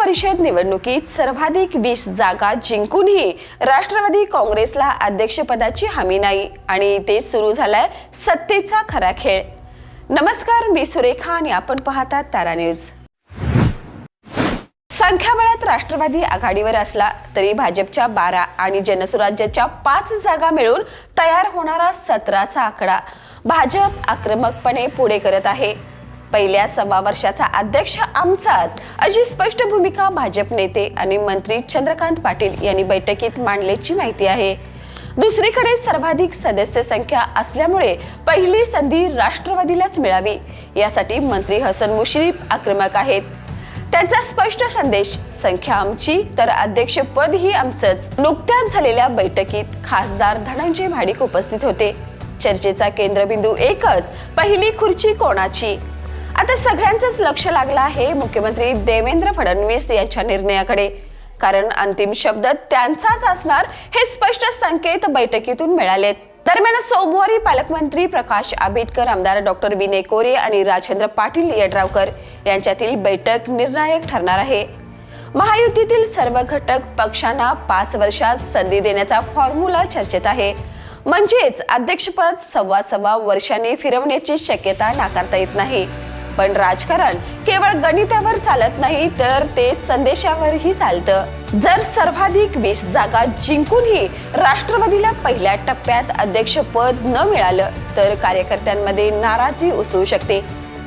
परिषद निवडणुकीत सर्वाधिक 20 जागा जिंकूनही राष्ट्रवादी काँग्रेसला अध्यक्षपदाची हमी नाही आणि ते सुरू झालाय सत्तेचा खरा खेळ। नमस्कार, मी सुरेखा आणि आपण पाहतात तारा न्यूज। संख्याबळात राष्ट्रवादी आघाडीवर असला तरी भाजपच्या 12 आणि जनसुराज्याच्या 5 जागा मिळून तयार होणारा 17चा आकडा भाजप आक्रमकपणे पुढे करत आहे। पहिल्या सव्वा वर्षाचा अध्यक्ष आमचाच अशी स्पष्ट भूमिका भाजप नेते आणि मंत्री चंद्रकांत पाटील यांनी बैठकीत मांडल्याची माहिती आहे। दुसरीकडे सर्वाधिक सदस्य संख्या असल्यामुळे पहिली संधी राष्ट्रवादीलाच मिळावी यासाठी मंत्री हसन मुश्रीफ आक्रमक आहेत। त्यांचा स्पष्ट संदेश, संख्या आमची तर अध्यक्षपद ही आमचंच। नुकत्याच झालेल्या बैठकीत खासदार धनंजय महाडिक उपस्थित होते। चर्चेचा केंद्रबिंदू एकच, पहिली खुर्ची कोणाची। आता सगळ्यांचंच लक्ष लागलं आहे मुख्यमंत्री देवेंद्र फडणवीस यांच्या निर्णयाकडे, कारण अंतिम शब्द त्यांचाच असणार हे स्पष्ट संकेत बैठकीतून मिळालेत। दरम्यान सोमवारी पालकमंत्री प्रकाश आंबेडकर, आमदार डॉक्टर विनय कोरे आणि राजेंद्र पाटील यड्रावकर यांच्यातील बैठक निर्णायक ठरणार आहे। महायुतीतील सर्व घटक पक्षांना 5 वर्षात संधी देण्याचा फॉर्म्युला चर्चेत आहे। म्हणजेच अध्यक्षपद सव्वा वर्षांनी फिरवण्याची शक्यता नाकारता येत नाही। पण राजकारण केवळ गणितावर चालत नाही तर ते संदेशावरही चालतं। जर सर्वाधिक 20 जागा जिंकूनही राष्ट्रवादीला पहिल्या टप्प्यात अध्यक्षपद न मिळालं तर कार्यकर्त्यांमध्ये नाराजी उसळू शकते।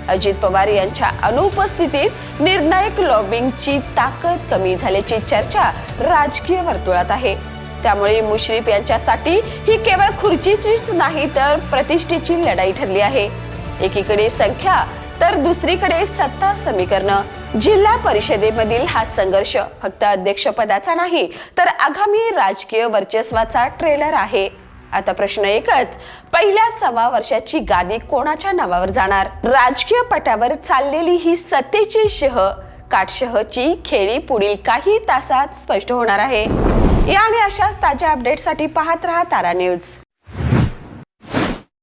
अजित पवार यांच्या अनुपस्थितीत निर्णायक लॉबिंगची ताकद कमी झाल्याची चर्चा राजकीय वर्तुळात आहे। त्यामुळे मुश्रीफ यांच्यासाठी ही केवळ खुर्चीचीच नाही तर प्रतिष्ठेची लढाई ठरली आहे। एकीकडे संख्या तर दुसरीकडे सत्ता समीकरण। जिल्हा परिषदेमधील हा संघर्ष फक्त अध्यक्षपदाचा नाही तर आगामी राजकीय वर्चस्वाचा ट्रेलर आहे। आता प्रश्न एकच, पहिल्या सव्वा वर्षाची गादी कोणाच्या नावावर जाणार? राजकीय पटावर चाललेली ही सत्तेची काटशहची खेळी पुढील काही तासात स्पष्ट होणार आहे। या आणि अशाच ताज्या अपडेटसाठी पाहत रहा तारा न्यूज।